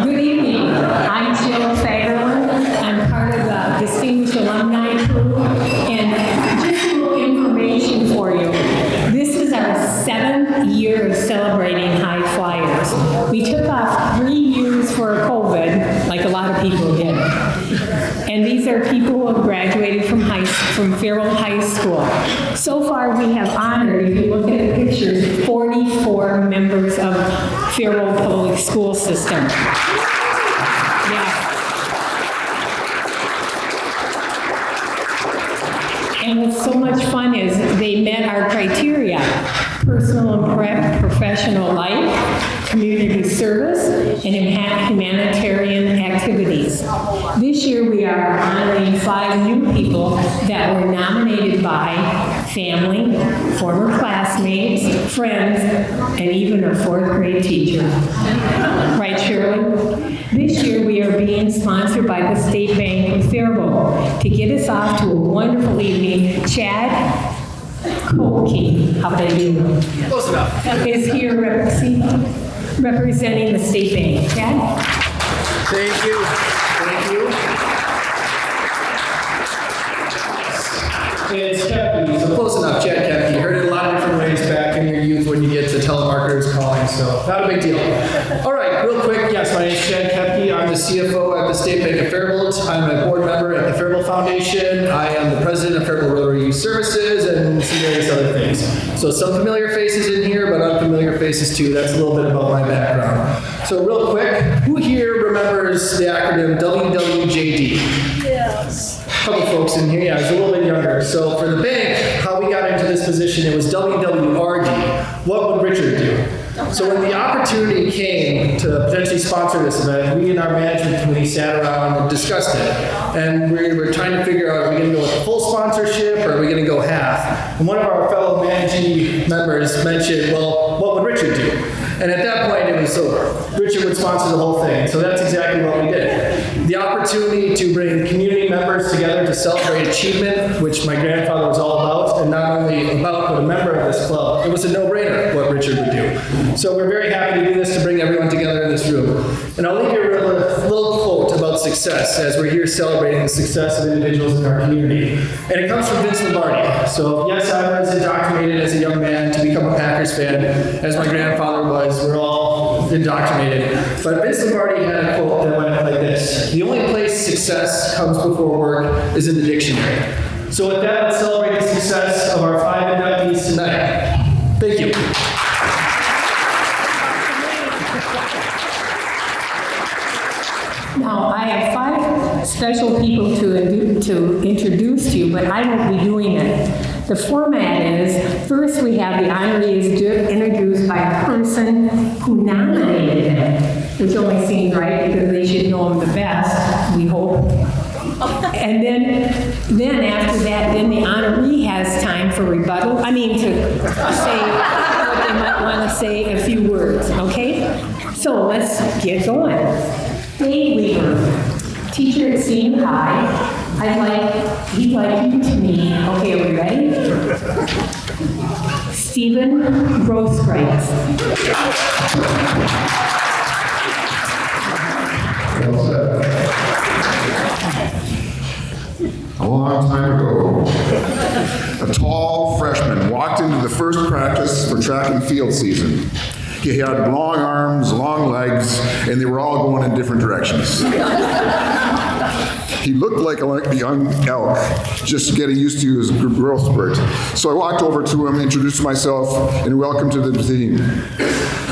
Good evening. I'm Jill Fagerlund. I'm part of the Distinguished Alumni crew. And just a little information for you. This is our 7th year of celebrating high flyers. We took off 3 years for COVID, like a lot of people did. And these are people who have graduated from Faribault High School. So far, we have honored, if you look at the pictures, 44 members of Faribault Public School System. Yeah. And what's so much fun is they met our criteria: personal and professional life, community service, and humanitarian activities. This year we are honoring 5 new people that were nominated by family, former classmates, friends, and even a 4th grade teacher. Right, Shirley? This year we are being sponsored by the State Bank of Faribault to get us off to a wonderful evening. Chad Kolke, how did I do? Close enough. Is here representing the State Bank. Chad? Thank you. Thank you. It's Kepke, so close enough, Chad Kepke. You heard it a lot of different ways back in your youth when you get to telemarketers calling, so not a big deal. All right, real quick, yes, my name is Chad Kepke. I'm the CFO at the State Bank of Faribault. I'm a board member at the Faribault Foundation. I am the president of Faribault Rotary Youth Services and some various other things. So some familiar faces in here, but unfamiliar faces too. That's a little bit about my background. So real quick, who here remembers the acronym WWJD? Yes. A couple folks in here, yeah, I was a little bit younger. So for the bank, how we got into this position, it was WWRD. What would Richard do? So when the opportunity came to potentially sponsor this event, we and our management committee sat around and discussed it. And we were trying to figure out, are we going to go with full sponsorship or are we going to go half? And one of our fellow managing members mentioned, well, what would Richard do? And at that point, it was so Richard would sponsor the whole thing. So that's exactly what we did. The opportunity to bring community members together to celebrate achievement, which my grandfather was all about, and not only about, but a member of this club. It was a no-brainer what Richard would do. So we're very happy to do this, to bring everyone together in this room. And I'll leave you with a little quote about success as we're here celebrating the success of individuals in our community. And it comes from Vince Lombardi. So yes, I was indoctrinated as a young man to become a Packers fan, as my grandfather was. We're all indoctrinated. But Vince Lombardi had a quote that went like this: the only place success comes before work is in the dictionary. So with that, let's celebrate the success of our 5 inductees tonight. Thank you. Now, I have 5 special people to introduce to you, but I won't be doing it. The format is, first we have the honorees introduced by a person who nominated them, which only seems right because they should know them the best, we hope. And then after that, then the honoree has time for rebuttal. I mean, to say what they might want to say, a few words, okay? So let's get going. Dave Weaver, teacher at Senior High. He'd like you to meet, okay, are we ready? Stephen Groskreutz. A long time ago, a tall freshman walked into the first practice for track and field season. He had long arms, long legs, and they were all going in different directions. He looked like a young elk, just getting used to his growth spurt. So I walked over to him, introduced myself, and welcomed to the team.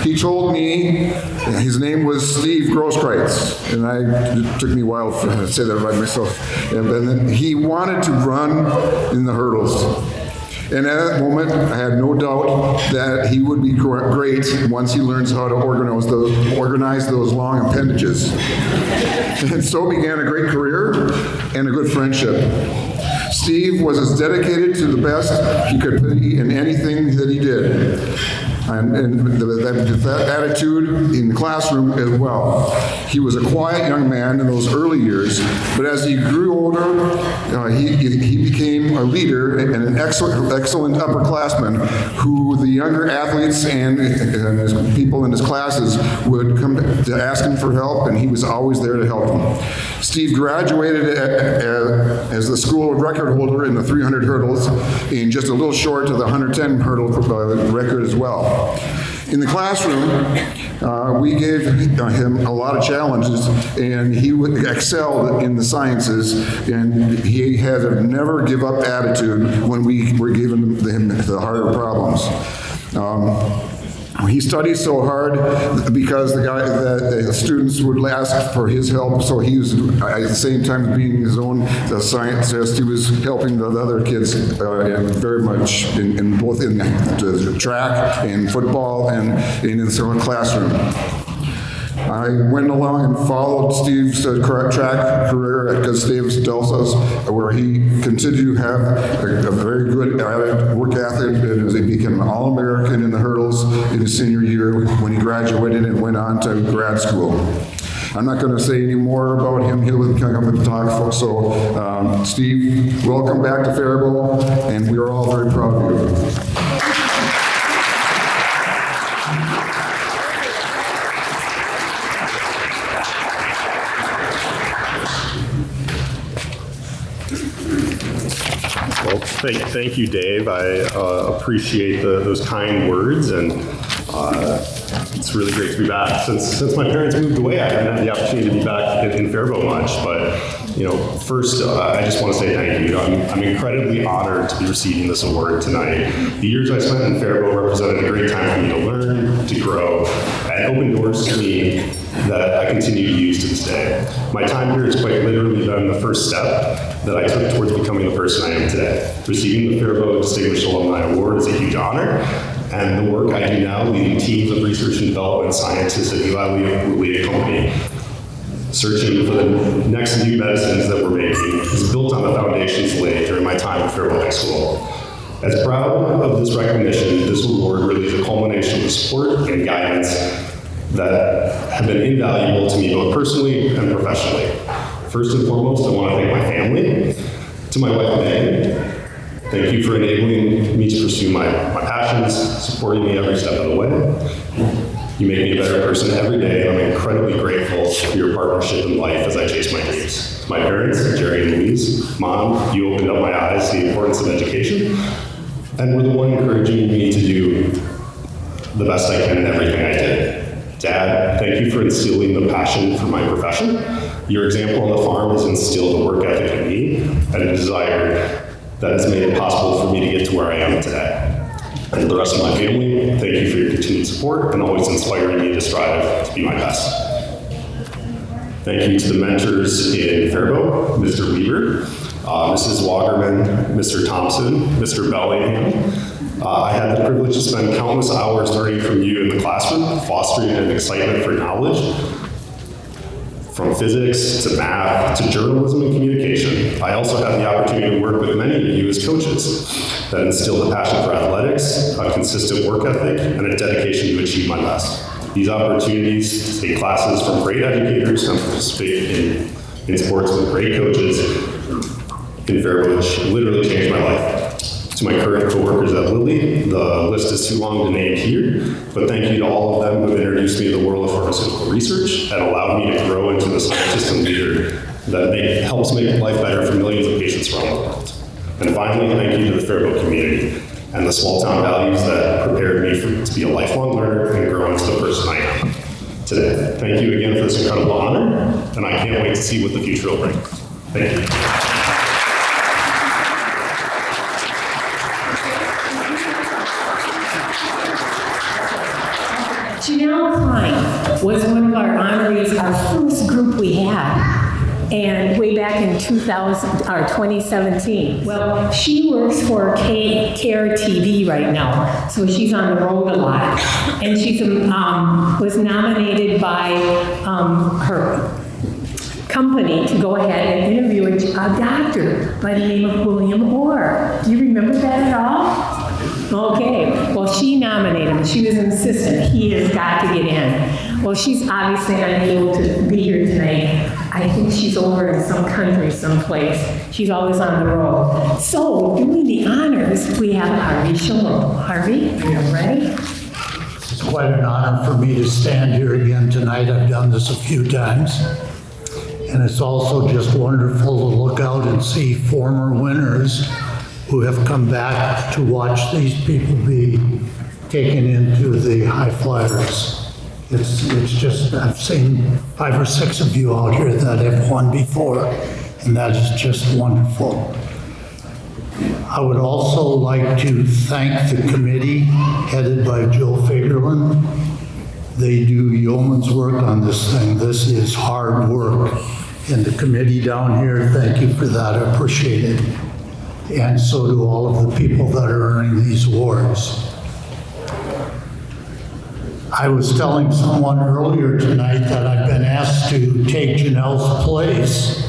He told me his name was Steve Groskreutz, and it took me a while to say that by myself. And then he wanted to run in the hurdles. And at that moment, I had no doubt that he would be great once he learns how to organize those long appendages. And so began a great career and a good friendship. Steve was as dedicated to the best he could be in anything that he did. and that attitude in the classroom as well. He was a quiet young man in those early years, but as he grew older, he became a leader and an excellent upperclassman who the younger athletes and his people in his classes would come to ask him for help, and he was always there to help them. Steve graduated as the school record holder in the 300 hurdles, and just a little short of the 110 hurdle record as well. In the classroom, we gave him a lot of challenges, and he excelled in the sciences, and he had a never give up attitude when we were giving him the harder problems. He studied so hard because the students would ask for his help, so he was, at the same time being his own scientist, he was helping the other kids very much in both in the track and football and in the classroom. I went along and followed Steve's track career at Gustavus Adolphus, where he continued to have a very good work ethic, and he became an All-American in the hurdles in his senior year when he graduated and went on to grad school. I'm not going to say any more about him. He'll come and talk. So, Steve, welcome back to Faribault, and we are all very proud of you. Well, thank you, Dave. I appreciate those kind words, and it's really great to be back. Since my parents moved away, I haven't had the opportunity to be back in Faribault much. But first, I just want to say thank you. I'm incredibly honored to be receiving this award tonight. The years I spent in Faribault represented a great time for me to learn, to grow, and open doors to me that I continue to use to this day. My time here has quite literally been the first step that I took towards becoming the person I am today. Receiving the Faribault Distinguished Alumni Award is a huge honor, and the work I do now, leading teams of research and development scientists at Eli Lilly Company, searching for the next new medicines that we're making, is built on the foundations laid during my time at Faribault High School. As proud of this recognition, this award really is a culmination of the support and guidance that have been invaluable to me both personally and professionally. First and foremost, I want to thank my family. To my wife, Megan, thank you for enabling me to pursue my passions, supporting me every step of the way. You make me a better person every day, and I'm incredibly grateful for your partnership in life as I chase my dreams. To my parents, Jerry and Louise, Mom, you opened up my eyes to the importance of education, and were the one encouraging me to do the best I can in everything I did. Dad, thank you for instilling the passion for my profession. Your example on the farm has instilled a work ethic in me and a desire that has made it possible for me to get to where I am today. And the rest of my family, thank you for your continued support and always inspiring me to strive to be my best. Thank you to the mentors in Faribault, Mr. Weaver, Mrs. Wagerman, Mr. Thompson, Mr. Bellingham. I had the privilege to spend countless hours learning from you in the classroom, fostering an excitement for knowledge. From physics to math to journalism and communication, I also had the opportunity to work with many of you as coaches that instilled a passion for athletics, a consistent work ethic, and a dedication to achieve my best. These opportunities to take classes from great educators and participate in sports with great coaches in Faribault literally changed my life. To my current coworkers at Lilly, the list is too long to name here, but thank you to all of them who have introduced me to the world of pharmaceutical research and allowed me to grow into the scientist and leader that helps make life better for millions of patients around the world. And finally, thank you to the Faribault community and the small town values that prepared me to be a lifelong learner and grow into the person I am today. Thank you again for this incredible honor, and I can't wait to see what the future will bring. Thank you. Janelle Klein was one of our honorees, our first group we had, and way back in 2017. Well, she works for Care TV right now, so she's on the road a lot. And she was nominated by her company to go ahead and interview a doctor by the name of William Orr. Do you remember that at all? Okay, well, she nominated him. She was insistent. He has got to get in. Well, she's obviously unable to be here tonight. I think she's over in some country someplace. She's always on the road. So, doing the honors, we have Harvey Shalom. Harvey, are you ready? It's quite an honor for me to stand here again tonight. I've done this a few times. And it's also just wonderful to look out and see former winners who have come back to watch these people be taken into the high flyers. It's just, I've seen 5 or 6 of you out here that have won before, and that is just wonderful. I would also like to thank the committee headed by Joe Fagerlund. They do yeoman's work on this thing. This is hard work. And the committee down here, thank you for that. I appreciate it. And so do all of the people that are earning these awards. I was telling someone earlier tonight that I've been asked to take Janelle's place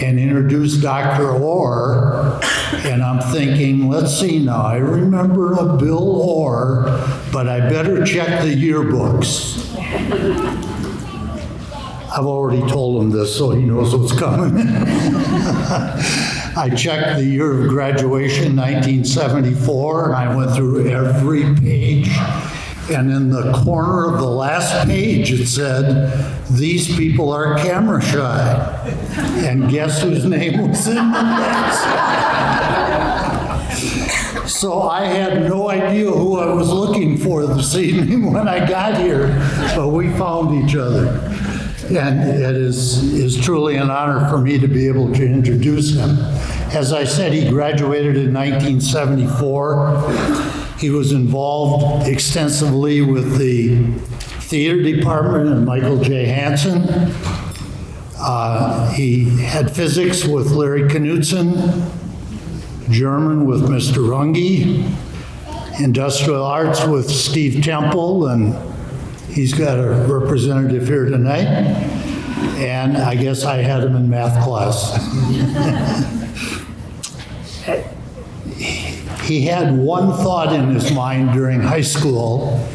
and introduce Dr. Orr, and I'm thinking, let's see now, I remember a Bill Orr, but I better check the yearbooks. I've already told him this, so he knows what's coming. I checked the year of graduation, 1974, and I went through every page. And in the corner of the last page, it said, "These people are camera shy." And guess whose name was in the list? So I had no idea who I was looking for this evening when I got here, but we found each other. And it is truly an honor for me to be able to introduce him. As I said, he graduated in 1974. He was involved extensively with the theater department and Michael J. Hansen. He had physics with Larry Knudsen, German with Mr. Runge, industrial arts with Steve Temple, and he's got a representative here tonight. And I guess I had him in math class. He had one thought in his mind during high school,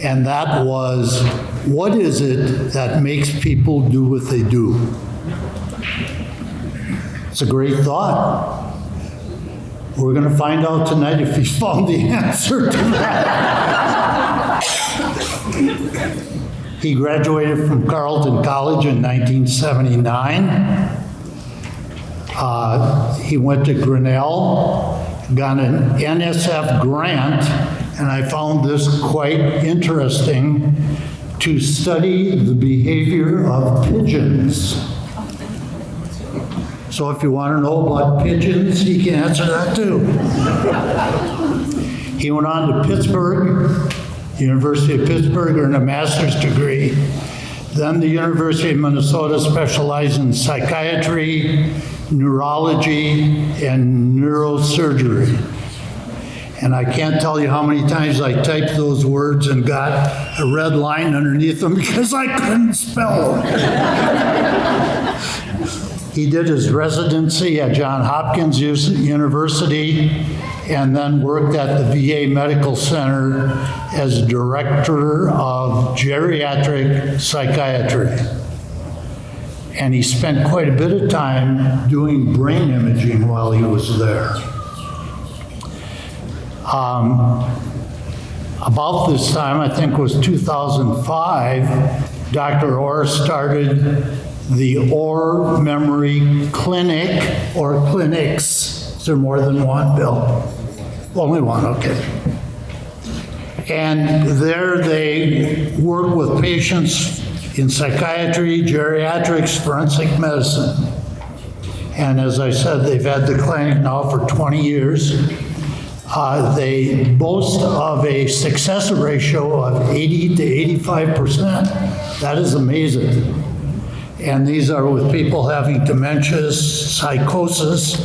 and that was, what is it that makes people do what they do? It's a great thought. We're going to find out tonight if he's found the answer to that. He graduated from Carleton College in 1979. He went to Grinnell, got an NSF grant, and I found this quite interesting, to study the behavior of pigeons. So if you want to know about pigeons, he can answer that too. He went on to Pittsburgh, University of Pittsburgh, earned a master's degree. Then the University of Minnesota specialized in psychiatry, neurology, and neurosurgery. And I can't tell you how many times I typed those words and got a red line underneath them because I couldn't spell them. He did his residency at Johns Hopkins University and then worked at the VA Medical Center as director of geriatric psychiatry. And he spent quite a bit of time doing brain imaging while he was there. About this time, I think it was 2005, Dr. Orr started the Orr Memory Clinic, or clinics. Is there more than one, Bill? Only one, okay. And there they work with patients in psychiatry, geriatrics, forensic medicine. And as I said, they've had the clinic now for 20 years. They boast of a success ratio of 80 to 85%. That is amazing. And these are with people having dementia, psychosis,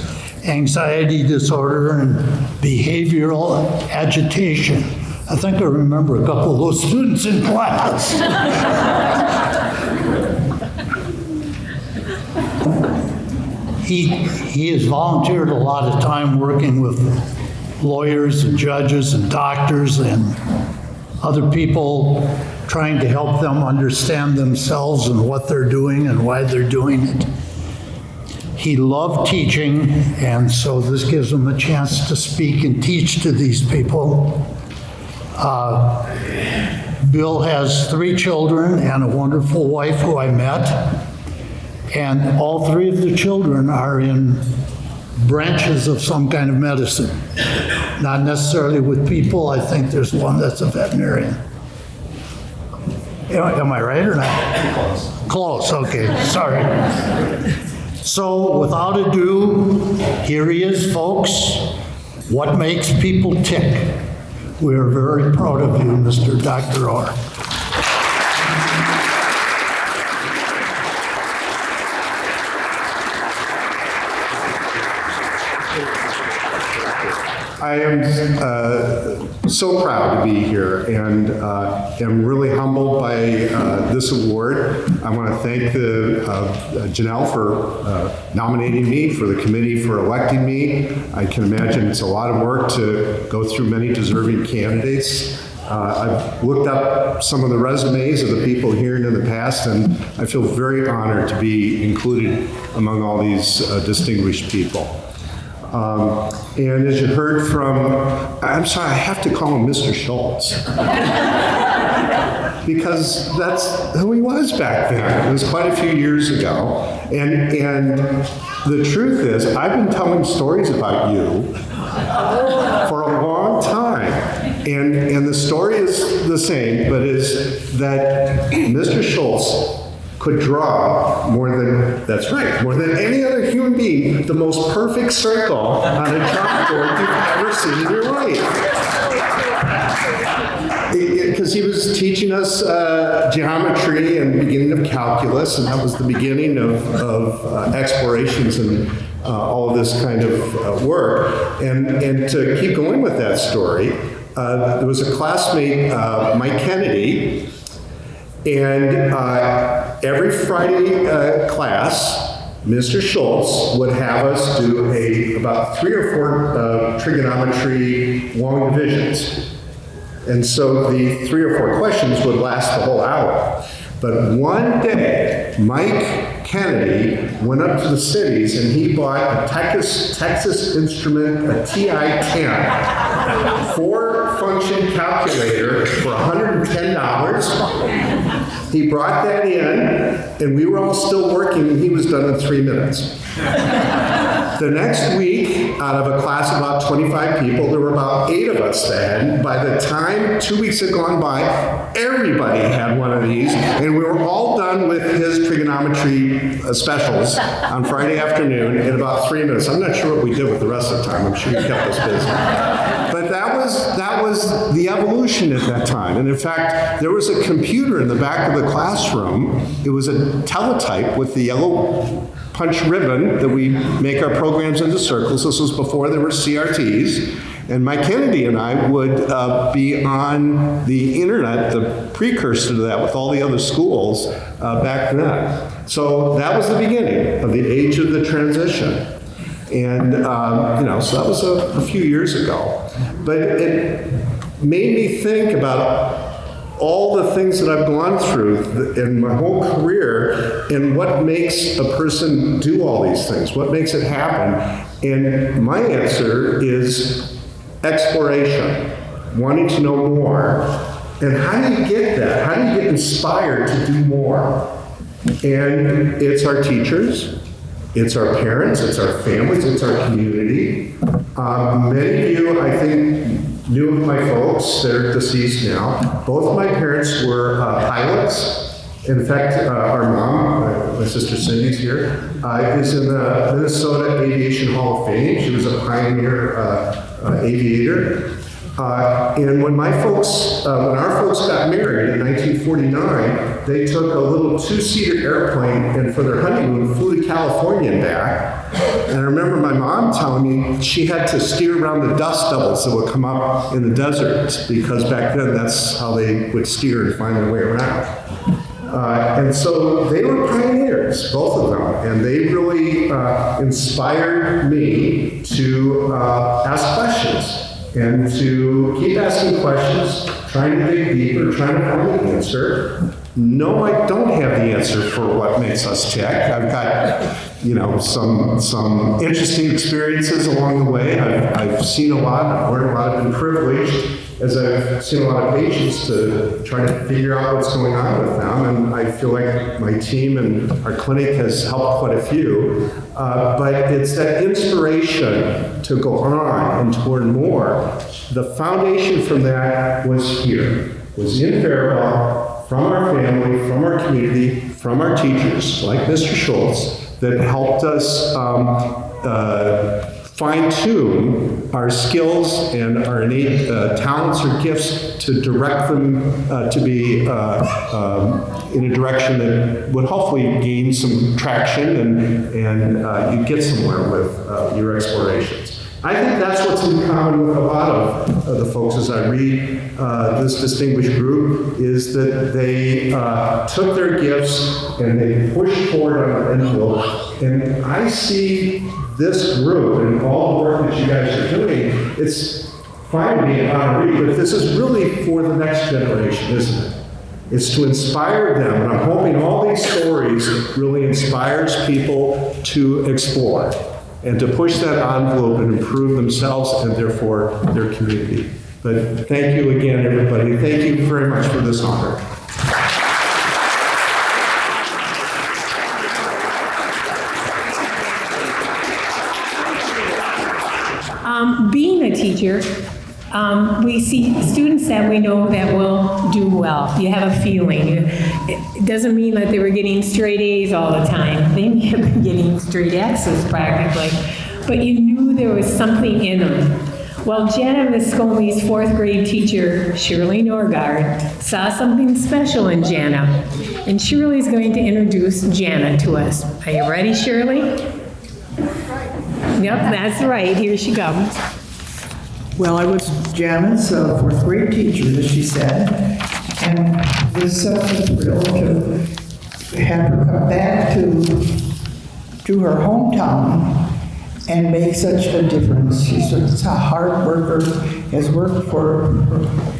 anxiety disorder, and behavioral agitation. I think I remember a couple of those students in class. He has volunteered a lot of time working with lawyers and judges and doctors and other people, trying to help them understand themselves and what they're doing and why they're doing it. He loved teaching, and so this gives him a chance to speak and teach to these people. Bill has 3 children and a wonderful wife who I met, and all 3 of the children are in branches of some kind of medicine. Not necessarily with people. I think there's one that's a veterinarian. Am I right or not? Close, okay, sorry. So without ado, here he is, folks. What makes people tick? We are very proud of you, Mr. Dr. Orr. I am so proud to be here and am really humbled by this award. I want to thank Janelle for nominating me, for the committee for electing me. I can imagine it's a lot of work to go through many deserving candidates. I've looked up some of the resumes of the people here in the past, and I feel very honored to be included among all these distinguished people. And as you heard from, I'm sorry, I have to call him Mr. Schultz. Because that's who he was back then. It was quite a few years ago. And the truth is, I've been telling stories about you for a long time. And the story is the same, but is that Mr. Schultz could draw more than any other human being, the most perfect circle on a chalkboard you've ever seen in your life. Because he was teaching us geometry and beginning of calculus, and that was the beginning of explorations and all of this kind of work. And to keep going with that story, there was a classmate, Mike Kennedy, and every Friday class, Mr. Schultz would have us do about 3 or 4 trigonometry long divisions. And so the 3 or 4 questions would last the whole hour. But one day, Mike Kennedy went up to the cities and he bought a Texas Instrument, a TI-10, 4-function calculator for $110. He brought that in, and we were all still working, and he was done in 3 minutes. The next week, out of a class of about 25 people, there were about 8 of us then. By the time 2 weeks had gone by, everybody had one of these, and we were all done with his trigonometry specials on Friday afternoon in about 3 minutes. I'm not sure what we did with the rest of the time. I'm sure he kept us busy. But that was the evolution at that time. And in fact, there was a computer in the back of the classroom. It was a teletype with the yellow punch ribbon that we make our programs into circles. This was before there were CRTs. And Mike Kennedy and I would be on the internet, the precursor to that, with all the other schools back then. So that was the beginning of the age of the transition. And, so that was a few years ago. But it made me think about all the things that I've gone through in my whole career and what makes a person do all these things, what makes it happen. And my answer is exploration, wanting to know more. And how do you get that? How do you get inspired to do more? And it's our teachers. It's our parents, it's our families, it's our community. Many of you, I think, knew of my folks. They're deceased now. Both of my parents were pilots. In fact, our mom, my sister Cindy's here, is in the Minnesota Aviation Hall of Fame. She was a pioneer aviator. And when our folks got married in 1949, they took a little 2-seater airplane and for their honeymoon flew to California and back. And I remember my mom telling me she had to steer around the dust devils that would come up in the deserts because back then that's how they would steer and find their way around. And so they were pioneers, both of them, and they really inspired me to ask questions. and to keep asking questions, trying to dig deeper, trying to find an answer. No, I don't have the answer for what makes us tick. I've got, some interesting experiences along the way. I've seen a lot, I've learned a lot, I've been privileged as I've seen a lot of patients to try to figure out what's going on with them. And I feel like my team and our clinic has helped quite a few. But it's that inspiration to go on and to learn more. The foundation from that was here, was in Faribault, from our family, from our community, from our teachers, like Mr. Schultz, that helped us fine-tune our skills and our innate talents or gifts to direct them to be in a direction that would hopefully gain some traction and you get somewhere with your explorations. I think that's what's in common with a lot of the folks as I read this distinguished group, is that they took their gifts and they pushed forward on an envelope. And I see this group and all the work that you guys are doing, it's fine to be an honoree, but this is really for the next generation, isn't it? It's to inspire them. And I'm hoping all these stories really inspires people to explore and to push that envelope and improve themselves and therefore their community. But thank you again, everybody. Thank you very much for this honor. Being a teacher, we see students that we know that will do well. You have a feeling. It doesn't mean that they were getting straight A's all the time. They may have been getting straight X's practically, but you knew there was something in them. Well, Janna Viscomi's fourth grade teacher, Shirley Norgard, saw something special in Janna, and Shirley's going to introduce Janna to us. Are you ready, Shirley? Yep, that's right. Here she comes. Well, I was Janna's fourth grade teacher, as she said, and it was such a thrill to have her come back to her hometown and make such a difference. She's a hard worker, has worked for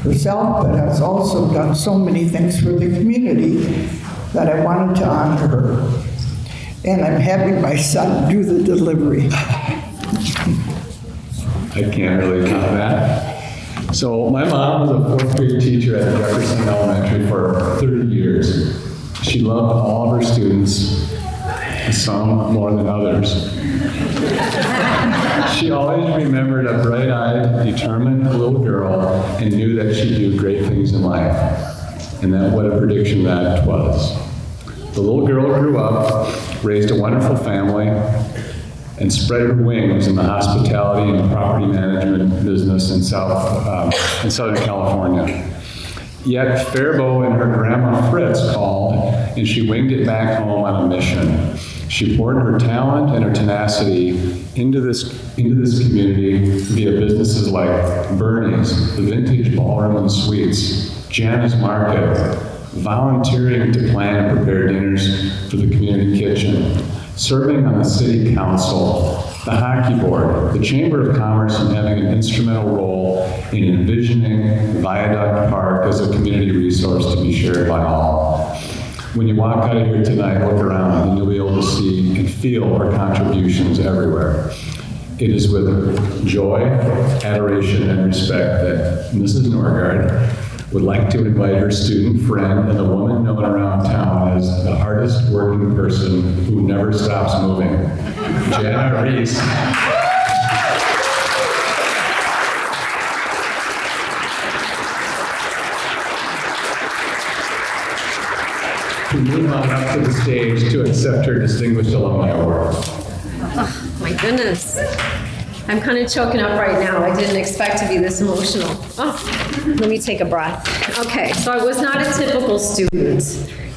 herself, but has also done so many things for the community that I wanted to honor her. And I'm having my son do the delivery. I can't really count that. So my mom was a fourth grade teacher at Jefferson Elementary for 30 years. She loved all of her students, some more than others. She always remembered a bright-eyed, determined little girl and knew that she'd do great things in life. And that what a prediction that was. The little girl grew up, raised a wonderful family, and spread her wings in the hospitality and property management business in Southern California. Yet Faribault and her grandma Fritz called, and she winged it back home on a mission. She poured her talent and her tenacity into this community via businesses like Bernie's, the Vintage Ballroom and Suites, Janna's Market, volunteering to plan and prepare dinners for the community kitchen, serving on the city council, the hockey board, the Chamber of Commerce, and having an instrumental role in envisioning Viaduct Park as a community resource to be shared by all. When you walk out of here tonight, look around and you'll be able to see and feel her contributions everywhere. It is with joy, adoration, and respect that Mrs. Norgard would like to invite her student friend and the woman known around town as the hardest working person who never stops moving, Janna Reese. To move on up to the stage to accept her Distinguished Alumni Award. Oh, my goodness. I'm kind of choking up right now. I didn't expect to be this emotional. Oh, let me take a breath. Okay, so I was not a typical student.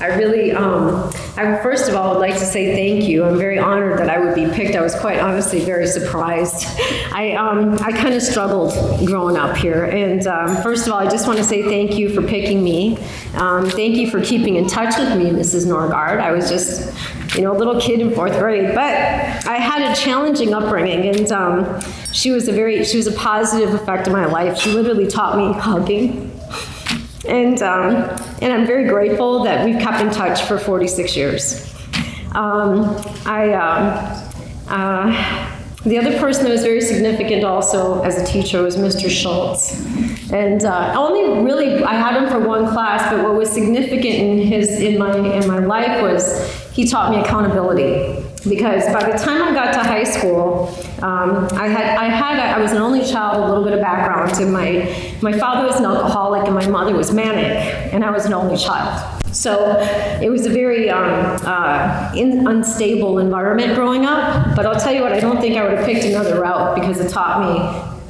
I really, I first of all would like to say thank you. I'm very honored that I would be picked. I was quite honestly very surprised. I kind of struggled growing up here. And first of all, I just want to say thank you for picking me. Thank you for keeping in touch with me, Mrs. Norgard. I was just, a little kid in 4th grade, but I had a challenging upbringing, and she was a positive effect in my life. She literally taught me hugging. And I'm very grateful that we've kept in touch for 46 years. The other person that was very significant also as a teacher was Mr. Schultz. And I had him for one class, but what was significant in my life was he taught me accountability. Because by the time I got to high school, I was an only child, a little bit of background. And my father was an alcoholic and my mother was manic, and I was an only child. So it was a very unstable environment growing up. But I'll tell you what, I don't think I would have picked another route because it taught me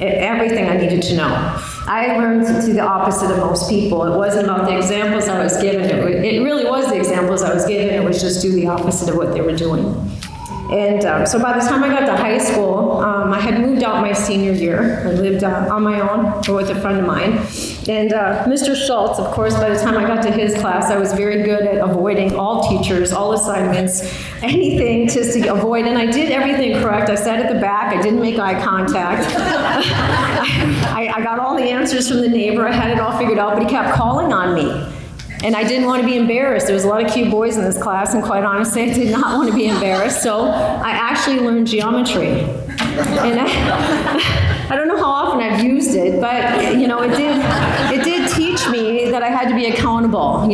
everything I needed to know. I learned to do the opposite of most people. It wasn't about the examples I was given. It really was the examples I was given. It was just do the opposite of what they were doing. And so by the time I got to high school, I had moved out my senior year. I lived on my own or with a friend of mine. And Mr. Schultz, of course, by the time I got to his class, I was very good at avoiding all teachers, all assignments, anything just to avoid. And I did everything correct. I sat at the back. I didn't make eye contact. I got all the answers from the neighbor. I had it all figured out, but he kept calling on me. And I didn't want to be embarrassed. There was a lot of cute boys in this class, and quite honestly, I did not want to be embarrassed. So I actually learned geometry. And I don't know how often I've used it, but it did teach me that I had to be accountable.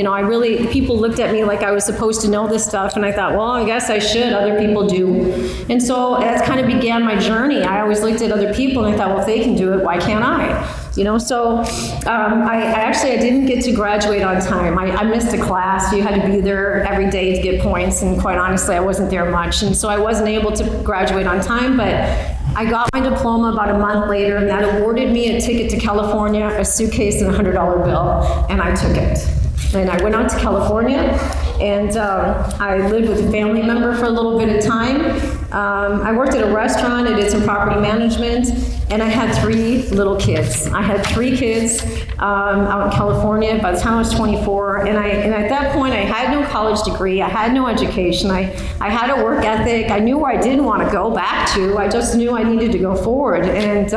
People looked at me like I was supposed to know this stuff, and I thought, well, I guess I should. Other people do. And so that kind of began my journey. I always looked at other people, and I thought, well, if they can do it, why can't I? So I didn't get to graduate on time. I missed a class. You had to be there every day to get points, and quite honestly, I wasn't there much. And so I wasn't able to graduate on time, but I got my diploma about a month later, and that awarded me a ticket to California, a suitcase, and a $100 bill, and I took it. And I went out to California, and I lived with a family member for a little bit of time. I worked at a restaurant, I did some property management, and I had 3 little kids. I had 3 kids out in California by the time I was 24, and at that point I had no college degree, I had no education, I had a work ethic, I knew where I didn't want to go back to, I just knew I needed to go forward, and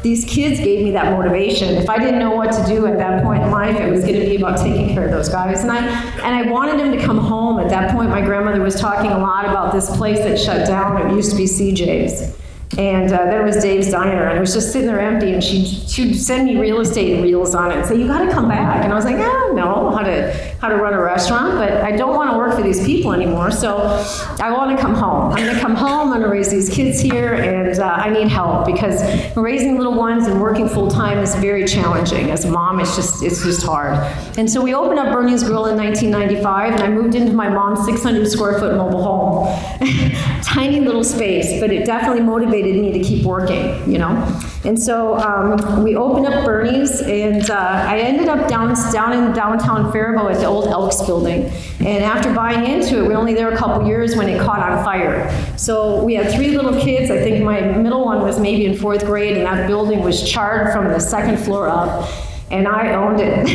these kids gave me that motivation. If I didn't know what to do at that point in life, it was going to be about taking care of those guys, and I wanted them to come home. At that point, my grandmother was talking a lot about this place that shut down. It used to be CJ's. And there was Dave's Diner, and it was just sitting there empty, and she'd send me real estate reels on it and say, you got to come back. And I was like, I don't know how to run a restaurant, but I don't want to work for these people anymore, so I want to come home. I'm going to come home, I'm going to raise these kids here, and I need help, because raising little ones and working full-time is very challenging. As a mom, it's just hard. And so we opened up Bernie's Grill in 1995, and I moved into my mom's 600 square foot mobile home. Tiny little space, but it definitely motivated me to keep working, And so we opened up Bernie's, and I ended up down in downtown Faribault at the old Elks building. And after buying into it, we were only there a couple years when it caught on fire. So we had 3 little kids. I think my middle one was maybe in 4th grade, and that building was charred from the 2nd floor up. And I owned it.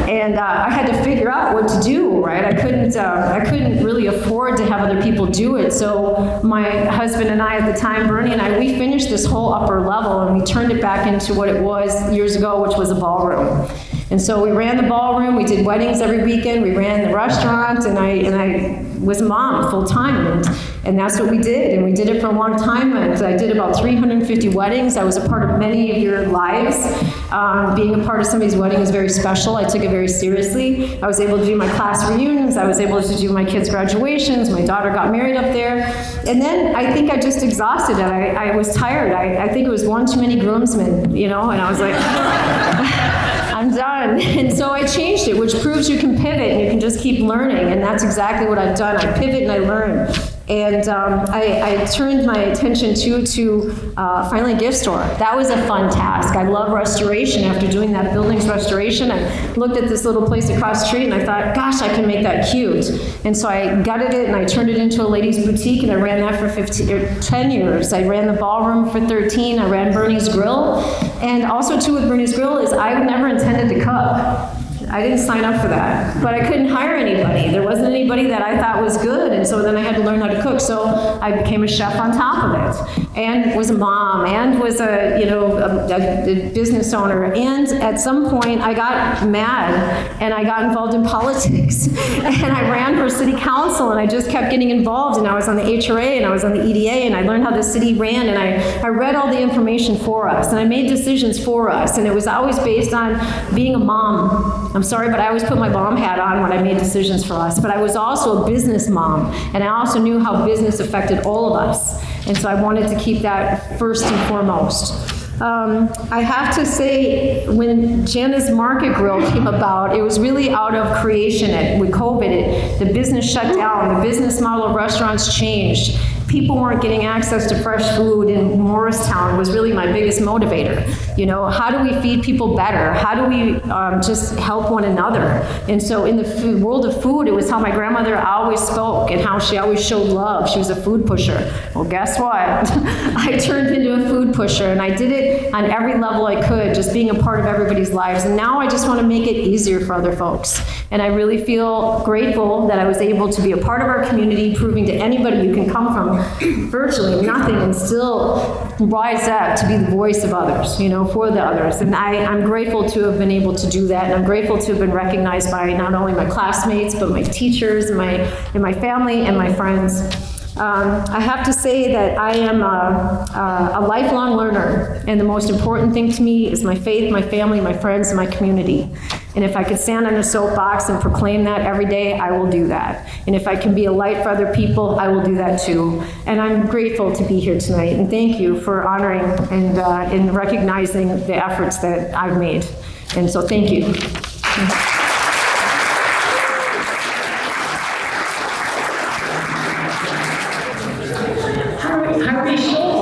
And I had to figure out what to do, right? I couldn't really afford to have other people do it. So my husband and I at the time, Bernie and I, we finished this whole upper level, and we turned it back into what it was years ago, which was a ballroom. And so we ran the ballroom, we did weddings every weekend, we ran the restaurant, and I was a mom full time, and that's what we did, and we did it for a long time, and I did about 350 weddings. I was a part of many of your lives. Being a part of somebody's wedding is very special. I took it very seriously. I was able to do my class reunions, I was able to do my kids' graduations, my daughter got married up there, and then I think I just exhausted it. I was tired. I think it was one too many groomsmen, and I was like, I'm done. And so I changed it, which proves you can pivot and you can just keep learning, and that's exactly what I've done. I pivot and I learn. And I turned my attention to finally a gift store. That was a fun task. I love restoration. After doing that buildings restoration, I looked at this little place across the street and I thought, gosh, I can make that cute. And so I gutted it and I turned it into a ladies' boutique, and I ran that for 10 years. I ran the ballroom for 13. I ran Bernie's Grill. And also too with Bernie's Grill is I never intended to cook. I didn't sign up for that, but I couldn't hire anybody. There wasn't anybody that I thought was good, and so then I had to learn how to cook. So I became a chef on top of it, and was a mom, and was a business owner. And at some point, I got mad, and I got involved in politics, and I ran for city council, and I just kept getting involved. And I was on the HRA, and I was on the EDA, and I learned how the city ran, and I read all the information for us, and I made decisions for us, and it was always based on being a mom. I'm sorry, but I always put my mom hat on when I made decisions for us. But I was also a business mom, and I also knew how business affected all of us. And so I wanted to keep that first and foremost. I have to say, when Janna's Market Grill came about, it was really out of creation. With COVID, the business shut down. The business model of restaurants changed. People weren't getting access to fresh food in Morristown was really my biggest motivator. You know, how do we feed people better? How do we just help one another? And so in the world of food, it was how my grandmother always spoke and how she always showed love. She was a food pusher. Well, guess what? I turned into a food pusher, and I did it on every level I could, just being a part of everybody's lives. And now I just want to make it easier for other folks. And I really feel grateful that I was able to be a part of our community, proving to anybody you can come from virtually nothing and still rise up to be the voice of others, you know, for the others. And I'm grateful to have been able to do that, and I'm grateful to have been recognized by not only my classmates, but my teachers, and my family, and my friends. I have to say that I am a lifelong learner, and the most important thing to me is my faith, my family, my friends, and my community. And if I could stand on a soapbox and proclaim that every day, I will do that. And if I can be a light for other people, I will do that too. And I'm grateful to be here tonight, and thank you for honoring and recognizing the efforts that I've made. And so thank you.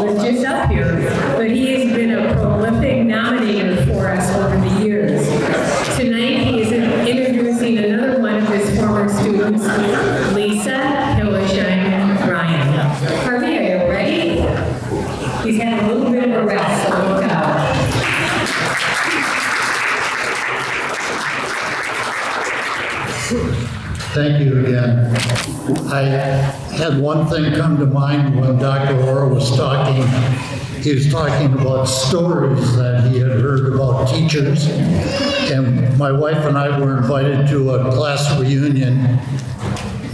Was just up here, but he has been a prolific nominator for us over the years. Tonight, he is introducing another one of his former students, Lisa Hillesheim Ryan. Harvey, are you ready? He's had a little bit of a rest, so look out. Thank you again. I had one thing come to mind when Dr. Orr was talking. He was talking about stories that he had heard about teachers. And my wife and I were invited to a class reunion.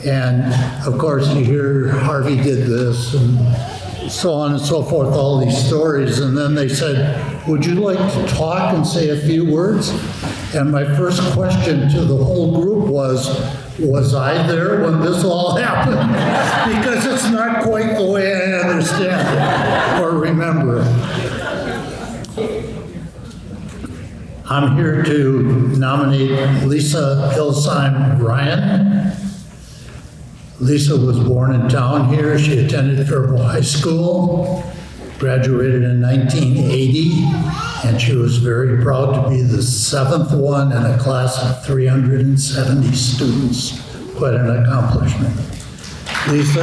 And of course, you hear Harvey did this and so on and so forth, all these stories. And then they said, would you like to talk and say a few words? And my first question to the whole group was I there when this all happened? Because it's not quite the way I understand it or remember it. I'm here to nominate Lisa Hillesheim Ryan. Lisa was born in town here. She attended Faribault High School, graduated in 1980, and she was very proud to be the 7th one in a class of 370 students. Quite an accomplishment. Lisa.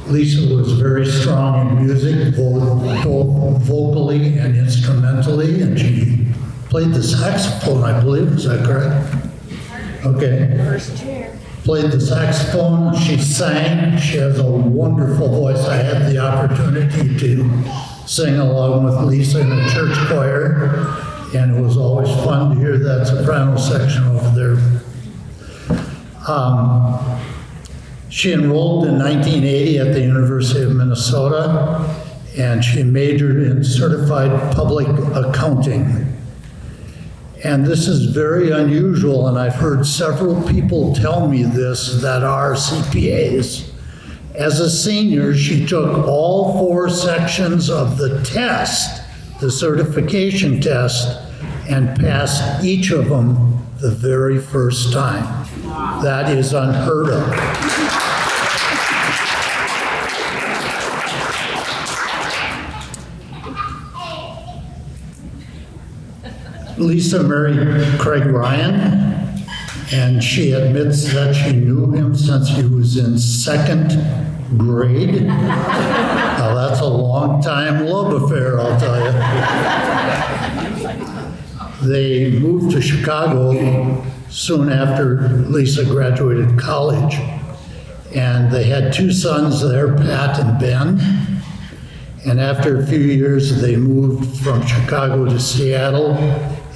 Lisa was very strong in music, both vocally and instrumentally, and she played the saxophone, I believe. Is that correct? Okay. First chair. Played the saxophone, she sang, she has a wonderful voice. I had the opportunity to sing along with Lisa in a church choir, and it was always fun to hear that soprano section over there. She enrolled in 1980 at the University of Minnesota, and she majored in certified public accounting. And this is very unusual, and I've heard several people tell me this that are CPAs. As a senior, she took all 4 sections of the test, the certification test, and passed each of them the very first time. That is unheard of. Lisa married Craig Ryan, and she admits that she knew him since he was in 2nd grade. Now that's a long time love affair, I'll tell you. They moved to Chicago soon after Lisa graduated college, and they had 2 sons there, Pat and Ben. And after a few years, they moved from Chicago to Seattle,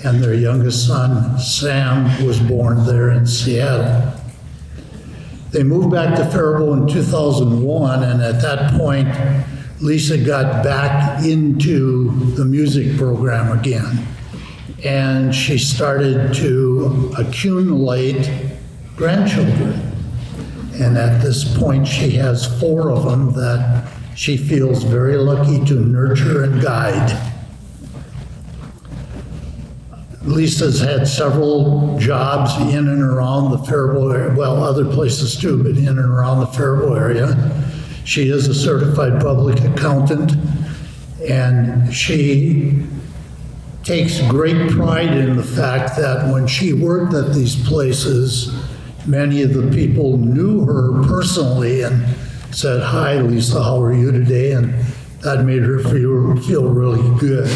and their youngest son, Sam, was born there in Seattle. They moved back to Faribault in 2001, and at that point, Lisa got back into the music program again. And she started to accumulate grandchildren. And at this point, she has 4 of them that she feels very lucky to nurture and guide. Lisa's had several jobs in and around the Faribault area, well, other places too, but in and around the Faribault area. She is a certified public accountant, and she takes great pride in the fact that when she worked at these places, many of the people knew her personally and said, "Hi, Lisa, how are you today?" And that made her feel really good.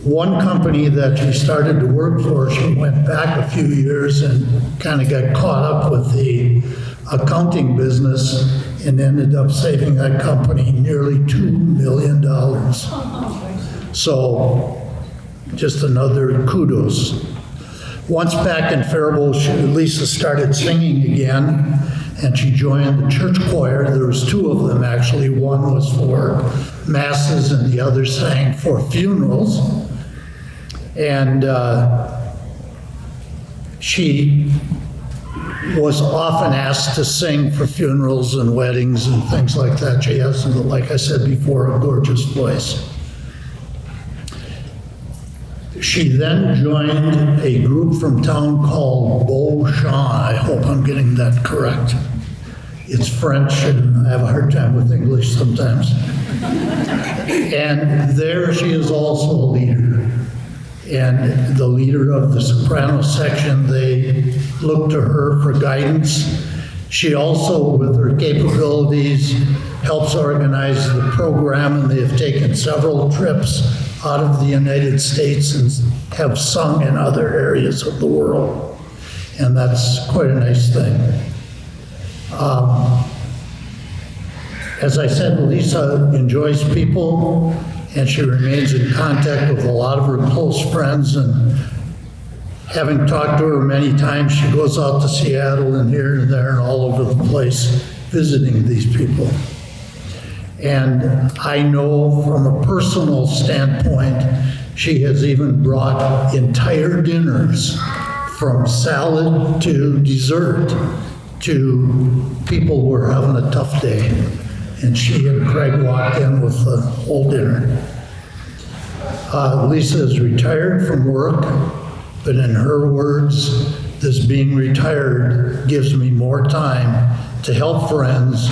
One company that she started to work for, she went back a few years and kind of got caught up with the accounting business and ended up saving that company nearly $2 million. So just another kudos. Once back in Faribault, Lisa started singing again, and she joined the church choir. There was 2 of them actually. One was for masses and the other sang for funerals. And she was often asked to sing for funerals and weddings and things like that. She has, like I said before, a gorgeous voice. She then joined a group from town called Beauchamp. I hope I'm getting that correct. It's French, and I have a hard time with English sometimes. And there she is also a leader. And the leader of the soprano section, they look to her for guidance. She also, with her capabilities, helps organize the program, and they have taken several trips out of the United States and have sung in other areas of the world. And that's quite a nice thing. As I said, Lisa enjoys people, and she remains in contact with a lot of her close friends, and having talked to her many times, she goes out to Seattle and here and there and all over the place visiting these people. And I know from a personal standpoint, she has even brought entire dinners from salad to dessert to people who are having a tough day. And she and Craig walked in with the whole dinner. Lisa is retired from work, but in her words, this being retired gives me more time to help friends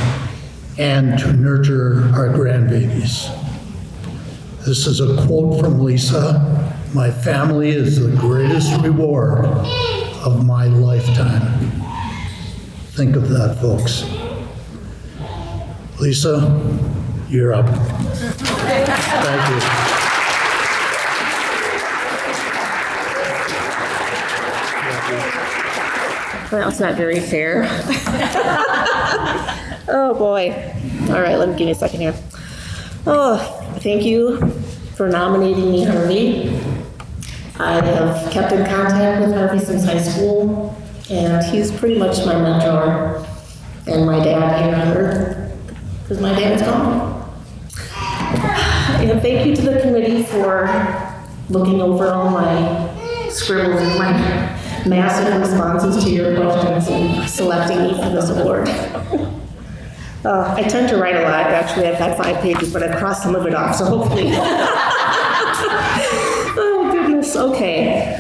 and to nurture our grandbabies. This is a quote from Lisa: "My family is the greatest reward of my lifetime." Think of that, folks. Lisa, you're up. Thank you. Well, it's not very fair. Oh, boy. All right, let me give you a second here. Oh, thank you for nominating me, Harvey. I have kept in contact with Harvey since high school, and he's pretty much my mentor and my dad here on earth, because my dad is gone. And thank you to the committee for looking over all my scribbles and my massive responses to your questions and selecting me for this award. I tend to write a lot. Actually, I've got 5 pages, but I've crossed some of it off, so hopefully. Oh, goodness. Yes, okay.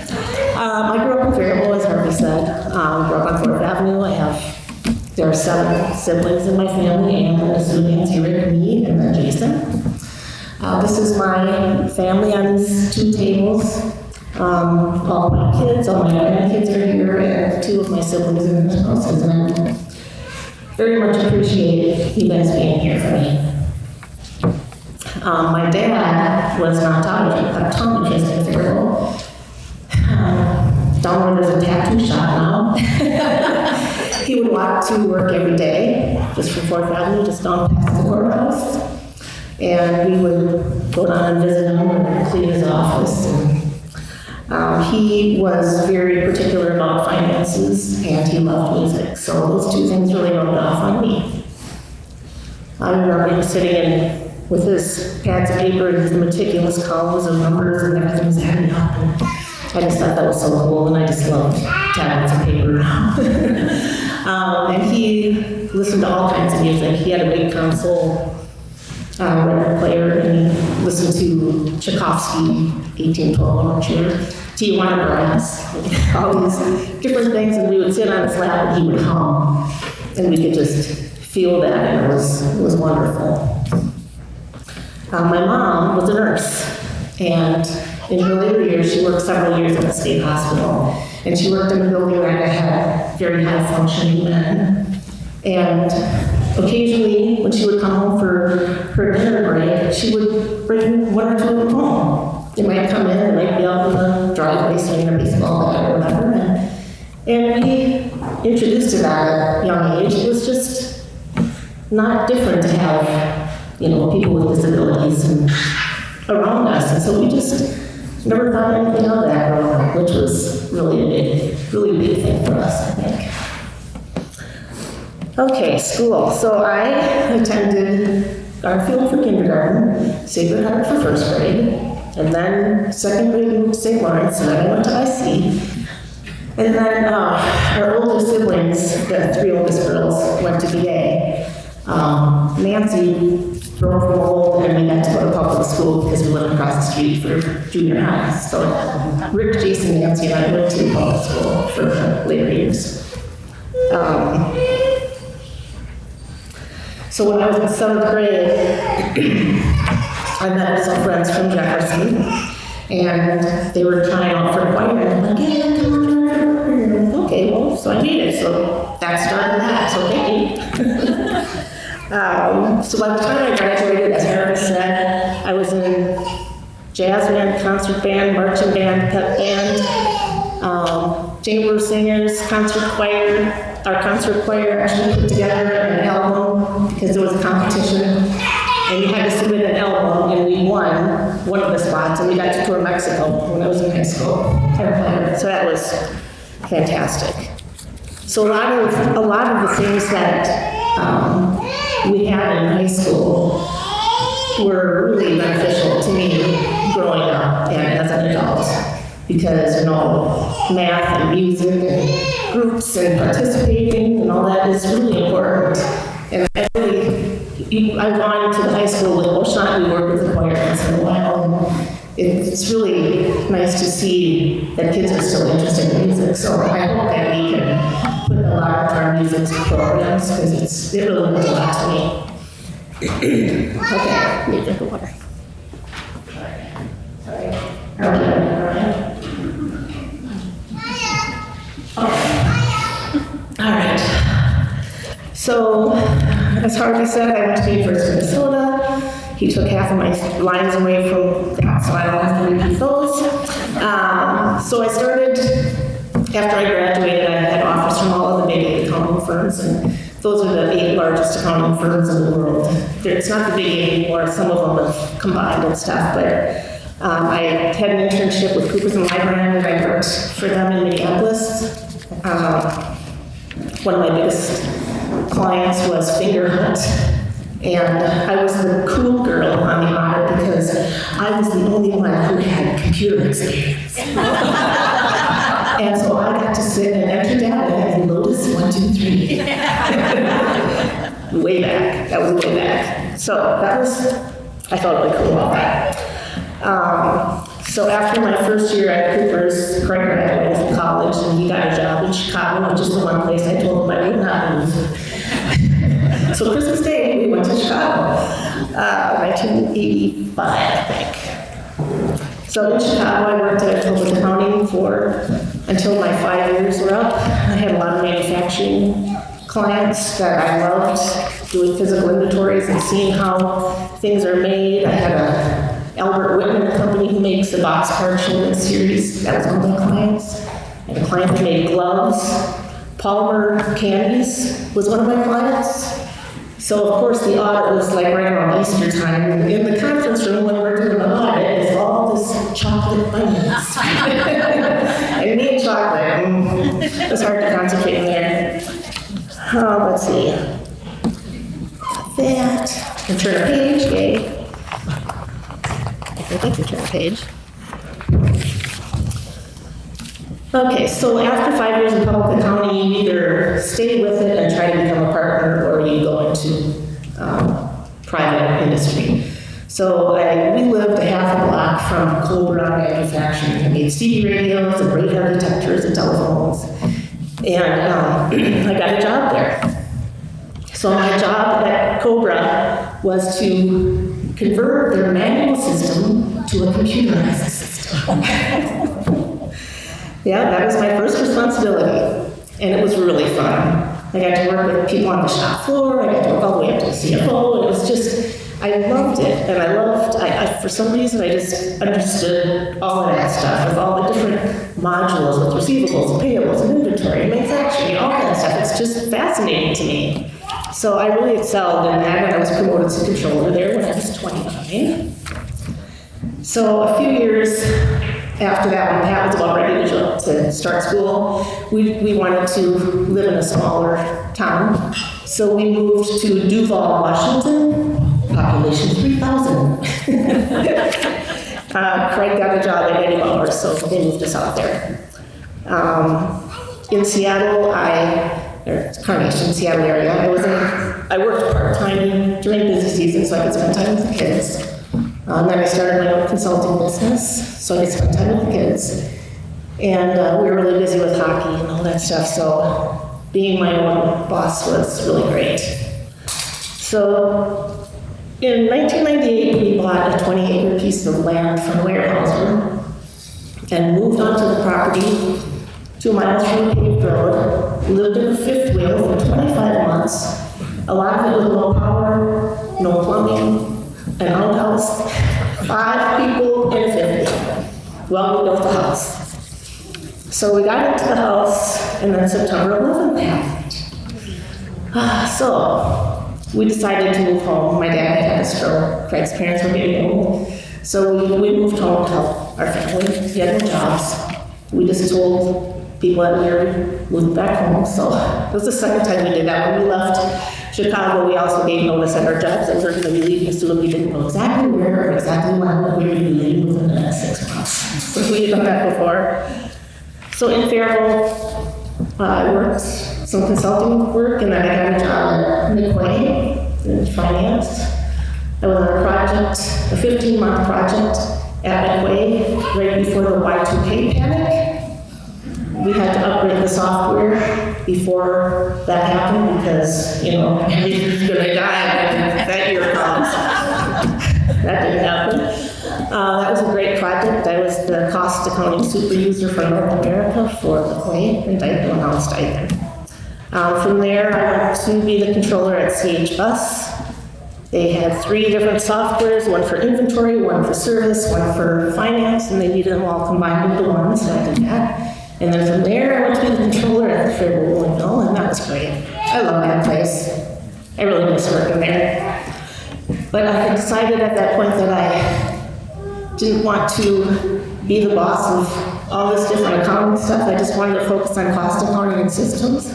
I grew up in Faribault, as Harvey said. Grew up on 4th Avenue. There are 7 siblings in my family, and Nancy, Rick, me, and then Jason. This is my family on these 2 tables. All my kids, all my grandkids are here, and 2 of my siblings and their spouses, and I very much appreciate you guys being here for me. My dad was an optometrist in Faribault. Down where there's a tattoo shop now. He would walk to work every day, just from 4th Avenue, just down past the courthouse. And we would go down and visit him and clean his office. And, he was very particular about finances, and he loved music. So those 2 things really rubbed off on me. I remember him sitting in with his pads of paper and his meticulous columns of numbers, and everything was adding up. And I just thought that was so cool, and I just loved tablets of paper. And he listened to all kinds of music. He had a big console record player, and he listened to Tchaikovsky, 1812 Overture, Tijuana Brass, all these different things, and we would sit on his lap and he would hum, and we could just feel that, and it was wonderful. My mom was a nurse, and in her later years, she worked several years at the state hospital, and she worked in a building that had very high-functioning men. And occasionally, when she would come home for her dinner break, she would bring 1 or 2 of them home. They might come in, and might be out in the driveway swinging a baseball bat or whatever. And we introduced to that at a young age. It was just not different to have, people with disabilities and around us. And so we just never thought anything of that growing up, which was really a big thing for us, I think. Okay, school. So I attended Garfield for kindergarten, Sacred Heart for 1st grade, and then 2nd grade moved to St. Lawrence, and then I went to IC. And then our older siblings, the 3 oldest girls, went to VA. Nancy drove from Old, and we got to go to public school because we lived across the street for junior high. So Rick, Jason, Nancy, and I went to public school for the later years. So when I was in 7th grade, I met some friends from Jefferson, and they were trying out for choir, and I'm like, yeah, come on. Okay, well, so I made it, so that started that, so thank you. So by the time I graduated, as Erica said, I was in jazz band, concert band, marching band, pep band, chamber singers, concert choir. Our concert choir actually put together an album because there was a competition, and you had to submit an album, and we won one of the spots, and we got to tour Mexico when I was in high school. So that was fantastic. So a lot of the things that we had in high school were really beneficial to me growing up and as an adult, because math and music and groups and participating and all that is really important. And I've gone to the high school with Oshant. We work with the choir once in a while, and it's really nice to see that kids are still interested in music. So I hope that we can put a lot of our music programs, because it really means a lot to me. Okay, let me drink of water. Sorry. All right. So, as Harvey said, I went to the University of Minnesota. He took half of my lines away from that, so I don't have to repeat those. So I started, after I graduated, I had offers from all of the big 8 accounting firms, and those are the 8 largest accounting firms in the world. It's not the big 8 anymore, some of them have combined and stuff, but I had an internship with Coopers & Lybrand, and I worked for them in Minneapolis. One of my biggest clients was Finger Hunt, and I was the cool girl on the audit because I was the only one who had computer experience. And so I got to sit and enter data in Lotus 1, 2, 3. Way back. That was way back. So I felt really cool about that. So after my first year at Cooper's, Craig graduated from college and he got a job in Chicago, which is the one place I told him I would not move. So Christmas Day, we went to Chicago, 1985, I think. So in Chicago, I worked at public accounting until my 5 years were up. I had a lot of manufacturing clients that I loved, doing physical inventories and seeing how things are made. I had a Albert Whitman company who makes the boxcar children's series. That was one of my clients. I had a client who made gloves. Palmer Candies was one of my clients. So of course the audit was like right around Easter time. And in the conference room when we're doing the audit is all this chocolate bunnies. And me and chocolate. It was hard to concentrate in there. Let's see. That. And turn a page, yay. I think I can turn a page. Okay, so after 5 years in public accounting, you either stay with it and try to become a partner, or you go into private industry. So we lived a half a block from Cobra Manufacturing. I made CD radios and radar detectors and telephones. And I got a job there. So my job at Cobra was to convert their manual system to a computerized system. Yeah, that was my first responsibility, and it was really fun. I got to work with people on the shop floor, I got to work all the way up to the CFO, and it was just, I loved it, and I for some reason, I just understood all of that stuff, with all the different modules, with receivables, and payables, and inventory, and manufacturing, all that stuff. It's just fascinating to me. So I really excelled in that, and I was promoted to controller there when I was 29. So a few years after that, when Pat was about ready to start school, we wanted to live in a smaller town. So we moved to Duval, Washington, population 3,000. Craig got a job at Eddie Bauer, so they moved us out there. In Seattle, Carnation, Seattle area, I worked part-time during busy season so I could spend time with the kids. Then I started my own consulting business, so I could spend time with the kids. And we were really busy with hockey and all that stuff, so being my own boss was really great. So in 1998, we bought a 20-acre piece of land from Weyerhaeuser and moved onto the property 2 miles from the paved road, lived in a fifth wheel for 25 months. A lot of it with no power, no plumbing, an outhouse, 5 people and a fifth wheel. Well, we built the house. So we got into the house, and then September 11th happened. So we decided to move home. My dad had a stroke. Craig's parents were getting old. So we moved home to help our family. We had no jobs. We just told people that we were moving back home. So it was the second time we did that. When we left Chicago, we also gave notice at our jobs that we were going to be leaving as soon as we didn't know exactly where or exactly when, but we were going to be leaving within the next 6 months. So we had done that before. So in Faribault, I worked some consulting work, and then I got a job at McQuay in finance. I was on a project, a 15-month project at McQuay right before the Y2K panic. We had to upgrade the software before that happened because, everything's gonna die when that year comes. That didn't happen. That was a great project. I was the cost accounting super user for North America for McQuay and Dyke Stipend. From there, I went to be the controller at CH Bus. They had 3 different softwares, one for inventory, one for service, one for finance, and they needed them all combined into one, so I did that. And then from there, I went to be the controller at the Faribault, and that was great. I love that place. I really miss working there. But I had decided at that point that I didn't want to be the boss of all this different accounting stuff. I just wanted to focus on cost accounting and systems.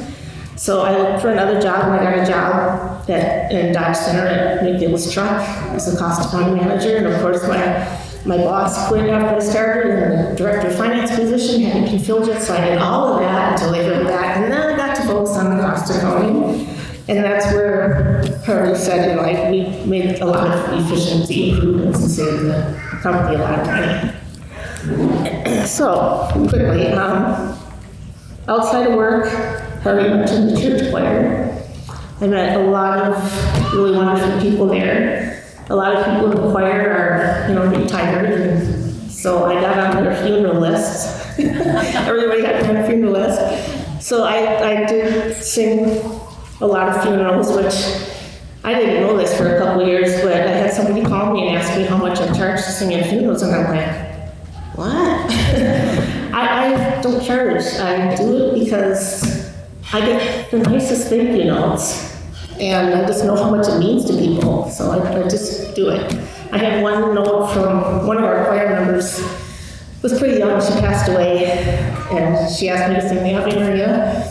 So I looked for another job, and I got a job in Dodge Center at McGill's Truck as a cost accounting manager. And of course, my boss quit after I started, and the director of finance position hadn't been filled yet, so I did all of that until they filled that. And then I got to focus on the cost accounting. And that's where Harvey said, we made a lot of efficiency improvements and saved the company a lot of money. So, quickly, outside of work, Harvey mentioned the church choir. I met a lot of really wonderful people there. A lot of people in the choir are, retired, and so I got on their funeral list. Everybody got on their funeral list. So I did sing a lot of funerals, which I didn't know this for a couple of years, but I had somebody call me and ask me how much I charge to sing at funerals, and I'm like, what? I don't charge. I do it because I get the nicest thank you notes, and I just know how much it means to people, so I just do it. I had one note from one of our choir members, was pretty young, she passed away, and she asked me to sing the Ave Maria.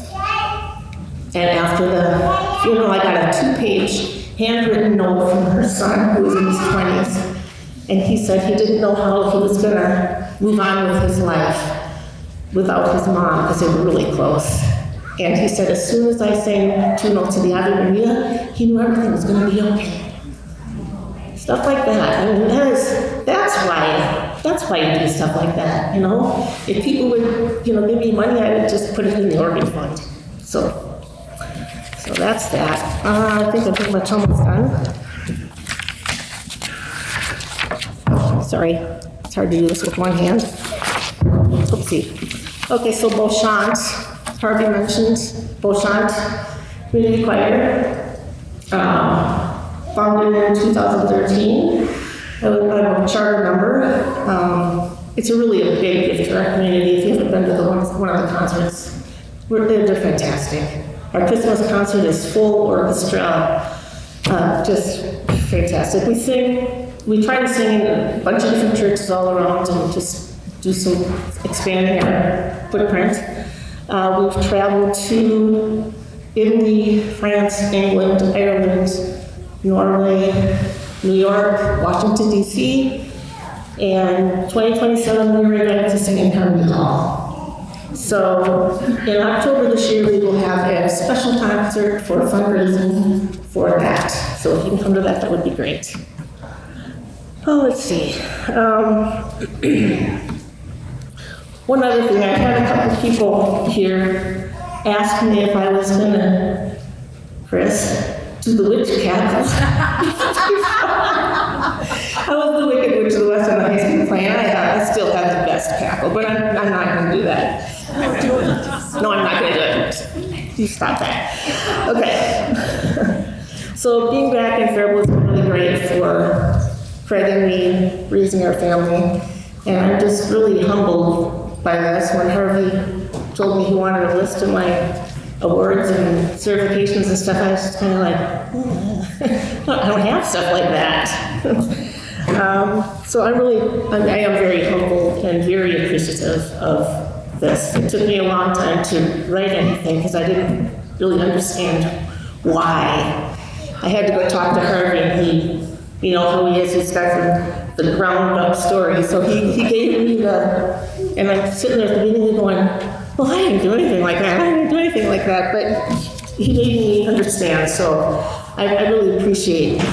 And after the funeral, I got a 2-page handwritten note from her son, who was in his 20s. And he said he didn't know how he was gonna move on with his life without his mom, because they were really close. And he said as soon as I sang 2 notes of the Ave Maria, he knew everything was gonna be okay. Stuff like that. I mean, that's why you do stuff like that, If people would, give me money, I would just put it in the organ fund. So that's that. I think I'm pretty much almost done. Sorry, it's hard to do this with one hand. Oopsie. Okay, so Beauchamp, Harvey mentioned Beauchamp Community Choir. Founded in 2013. I'm a charter member. It's really a big gift to our community. If you haven't been to one of the concerts, they're fantastic. Our Christmas concert is full orchestra, just fantastic. We try to sing in a bunch of different churches all around and just do some expanding our footprint. We've traveled to Italy, France, England, Ireland, Norway, New York, Washington, D.C., and 2027 we were invited to sing in Carnegie Hall. So in October this year, we will have a special concert for fundraising for that. So if you can come to that, that would be great. Oh, let's see. One other thing, I had a couple people here ask me if I was gonna, Chris, do the witch cackle. I was the Wicked Witch of the West End High School plan. I still have the best cackle, but I'm not going to do that. No, I'm not going to do it. You stop that. Okay. So being back in Faribault was really great for Craig and me, raising our family. And I'm just really humbled by this. When Harvey told me he wanted a list of my awards and certifications and stuff, I was just kind of like, I don't have stuff like that. So I am very humble and very appreciative of this. It took me a long time to write anything because I didn't really understand why. I had to go talk to Harvey, and he, who he is, he's got the ground up story. So he gave me and I'm sitting there at the beginning going, well, I didn't do anything like that. But he made me understand. So I really appreciate it.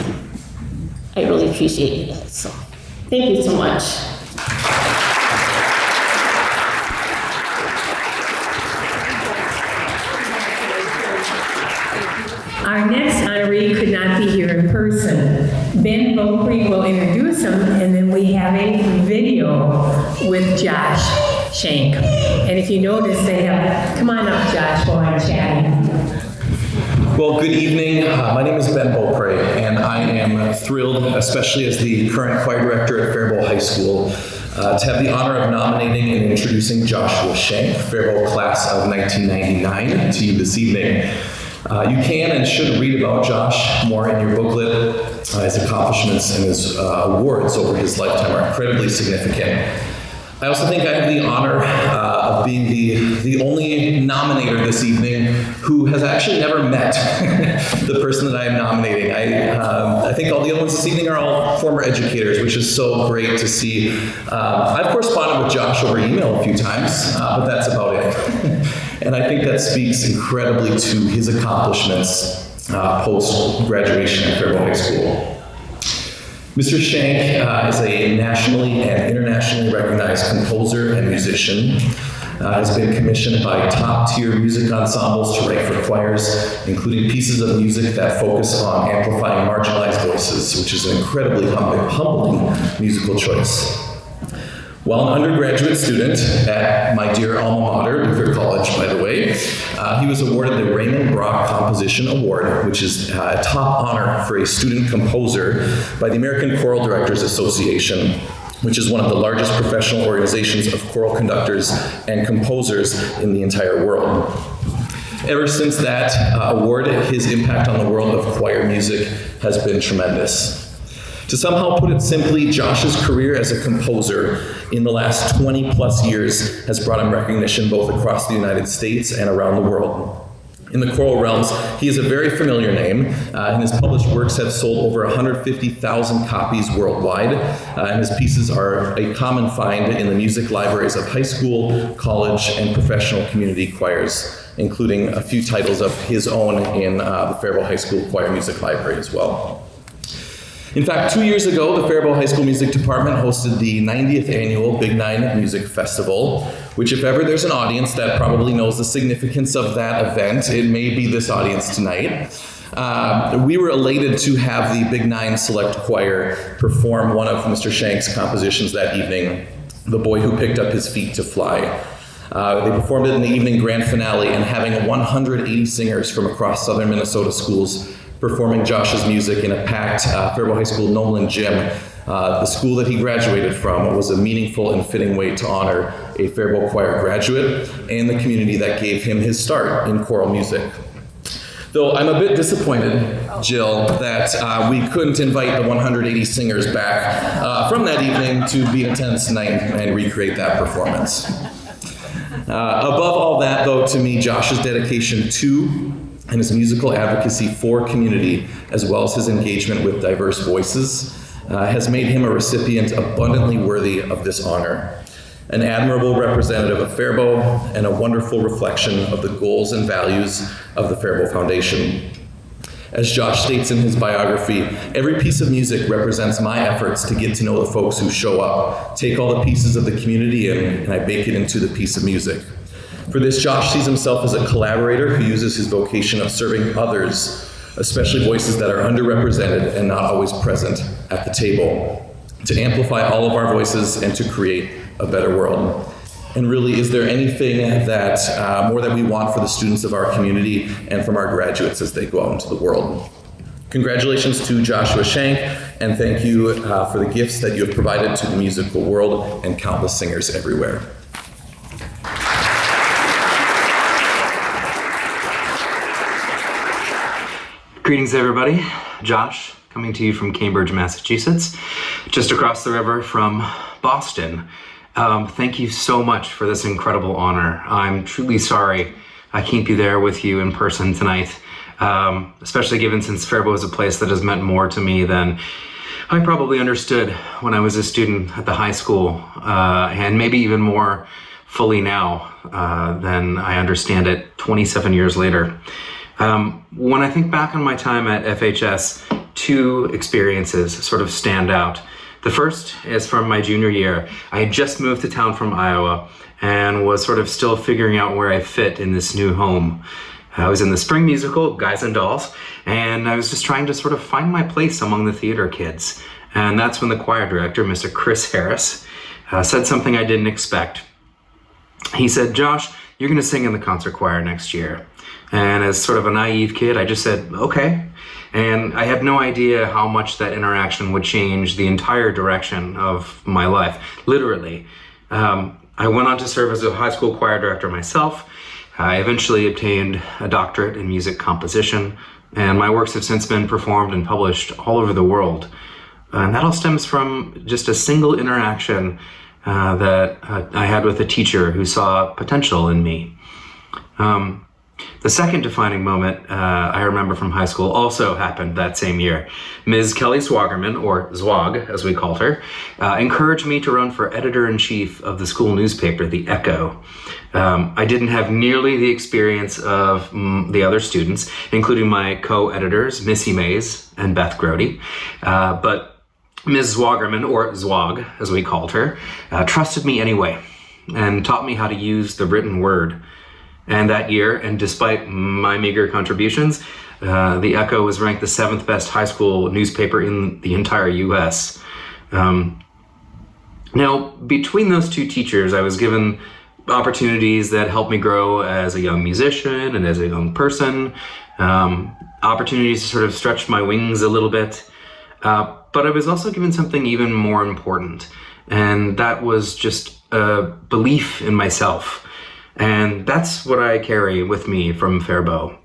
So thank you so much. Our next honoree could not be here in person. Ben Beaupre will introduce him, and then we have a video with Josh Shank. And if you notice, they have, come on up, Josh, while I'm chatting. Well, good evening. My name is Ben Beaupre, and I am thrilled, especially as the current choir director at Faribault High School, to have the honor of nominating and introducing Joshua Shank, Faribault class of 1999, to you this evening. You can and should read about Josh more in your booklet. His accomplishments and his awards over his lifetime are incredibly significant. I also think I have the honor of being the only nominator this evening who has actually never met the person that I am nominating. I think all the other ones this evening are all former educators, which is so great to see. I've corresponded with Josh over email a few times, but that's about it. And I think that speaks incredibly to his accomplishments post-graduation at Faribault High School. Mr. Shank is a nationally and internationally recognized composer and musician. Has been commissioned by top-tier music ensembles to write for choirs, including pieces of music that focus on amplifying marginalized voices, which is an incredibly humbling musical choice. While an undergraduate student at my dear alma mater, Luther College, by the way, he was awarded the Raymond Brock Composition Award, which is a top honor for a student composer by the American Choral Directors Association, which is one of the largest professional organizations of choral conductors and composers in the entire world. Ever since that award, his impact on the world of choir music has been tremendous. To somehow put it simply, Josh's career as a composer in the last 20 plus years has brought him recognition both across the United States and around the world. In the choral realms, he is a very familiar name, and his published works have sold over 150,000 copies worldwide, and his pieces are a common find in the music libraries of high school, college, and professional community choirs, including a few titles of his own in the Faribault High School Choir Music Library as well. In fact, 2 years ago, the Faribault High School Music Department hosted the 90th annual Big Nine Music Festival, which if ever there's an audience that probably knows the significance of that event, it may be this audience tonight. We were elated to have the Big Nine Select Choir perform one of Mr. Shank's compositions that evening, The Boy Who Picked Up His Feet to Fly. They performed it in the evening grand finale, and having 180 singers from across southern Minnesota schools performing Josh's music in a packed Faribault High School Nolan gym. The school that he graduated from was a meaningful and fitting way to honor a Faribault Choir graduate and the community that gave him his start in choral music. Though I'm a bit disappointed, Jill, that we couldn't invite the 180 singers back from that evening to be in attendance tonight and recreate that performance. Above all that, though, to me, Josh's dedication to and his musical advocacy for community, as well as his engagement with diverse voices, has made him a recipient abundantly worthy of this honor. An admirable representative of Faribault and a wonderful reflection of the goals and values of the Faribault Foundation. As Josh states in his biography, every piece of music represents my efforts to get to know the folks who show up, take all the pieces of the community in, and I bake it into the piece of music. For this, Josh sees himself as a collaborator who uses his vocation of serving others, especially voices that are underrepresented and not always present at the table, to amplify all of our voices and to create a better world. And really, is there anything that more that we want for the students of our community and from our graduates as they go out into the world? Congratulations to Joshua Shank, and thank you for the gifts that you have provided to the musical world and countless singers everywhere. Greetings, everybody. Josh, coming to you from Cambridge, Massachusetts, just across the river from Boston. Thank you so much for this incredible honor. I'm truly sorry I can't be there with you in person tonight, especially given since Faribault is a place that has meant more to me than I probably understood when I was a student at the high school, and maybe even more fully now than I understand it 27 years later. When I think back on my time at FHS, two experiences sort of stand out. The first is from my junior year. I had just moved to town from Iowa and was sort of still figuring out where I fit in this new home. I was in the spring musical, Guys and Dolls, and I was just trying to sort of find my place among the theater kids. And that's when the choir director, Mr. Chris Harris, said something I didn't expect. He said, "Josh, you're gonna sing in the concert choir next year." And as sort of a naive kid, I just said, okay. And I had no idea how much that interaction would change the entire direction of my life, literally. I went on to serve as a high school choir director myself. I eventually obtained a doctorate in music composition, and my works have since been performed and published all over the world. And that all stems from just a single interaction that I had with a teacher who saw potential in me. The second defining moment I remember from high school also happened that same year. Ms. Kelly Swagerman, or Zwag as we called her, encouraged me to run for editor-in-chief of the school newspaper, The Echo. I didn't have nearly the experience of the other students, including my co-editors, Missy Mays and Beth Grody, but Ms. Zwagerman, or Zwag, as we called her, trusted me anyway and taught me how to use the written word. And that year, and despite my meager contributions, the Echo was ranked the 7th best high school newspaper in the entire U.S. Now, between those two teachers, I was given opportunities that helped me grow as a young musician and as a young person, opportunities to sort of stretch my wings a little bit. But I was also given something even more important, and that was just a belief in myself. And that's what I carry with me from Faribault.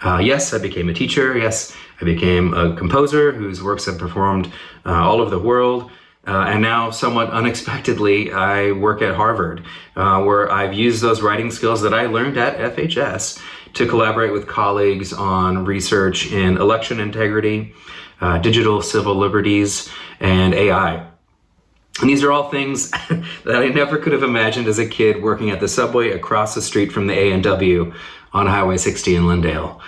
Yes, I became a teacher. Yes, I became a composer whose works have performed all over the world. And now, somewhat unexpectedly, I work at Harvard, where I've used those writing skills that I learned at FHS to collaborate with colleagues on research in election integrity, digital civil liberties, and AI. And these are all things that I never could have imagined as a kid working at the subway across the street from the A&W on Highway 60 in Lindale.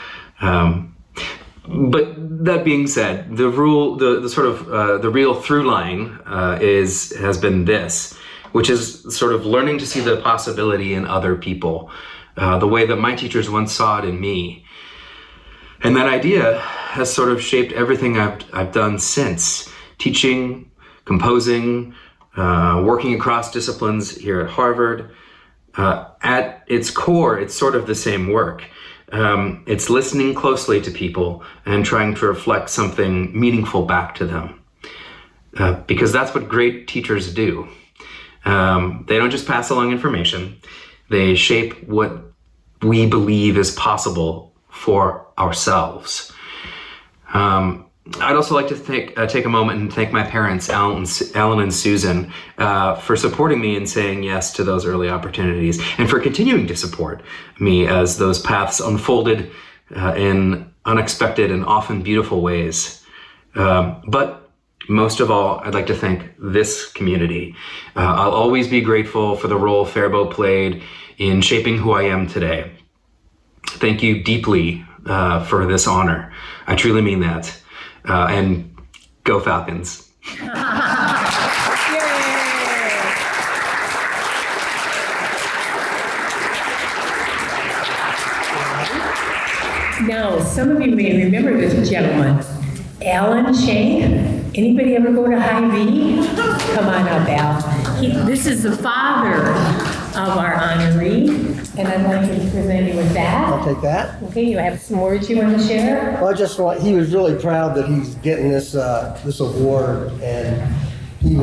But that being said, the real through line has been this, which is sort of learning to see the possibility in other people, the way that my teachers once saw it in me. And that idea has sort of shaped everything I've done since, teaching, composing, working across disciplines here at Harvard. At its core, it's sort of the same work. It's listening closely to people and trying to reflect something meaningful back to them. Because that's what great teachers do. They don't just pass along information. They shape what we believe is possible for ourselves. I'd also like to take a moment and thank my parents, Alan and Susan, for supporting me and saying yes to those early opportunities, and for continuing to support me as those paths unfolded in unexpected and often beautiful ways. But most of all, I'd like to thank this community. I'll always be grateful for the role Faribault played in shaping who I am today. Thank you deeply for this honor. I truly mean that. And go Falcons. Now, some of you may remember this gentleman, Alan Shank. Anybody ever go to Hy-Vee? Come on up, Al. This is the father of our honoree, and I'd like to present you with that. I'll take that. Okay, you have some words you want to share? Well, he was really proud that he's getting this award, and he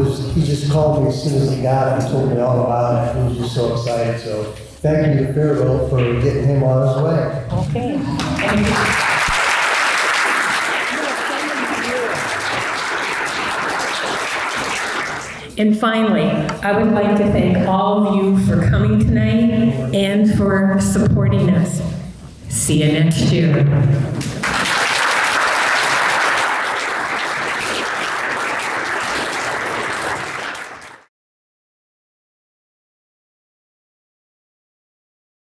just called me as soon as he got it and told me all about it. He was just so excited. So thank you to Faribault for getting him on his way. Okay. Thank you. And finally, I would like to thank all of you for coming tonight and for supporting us. See you next year.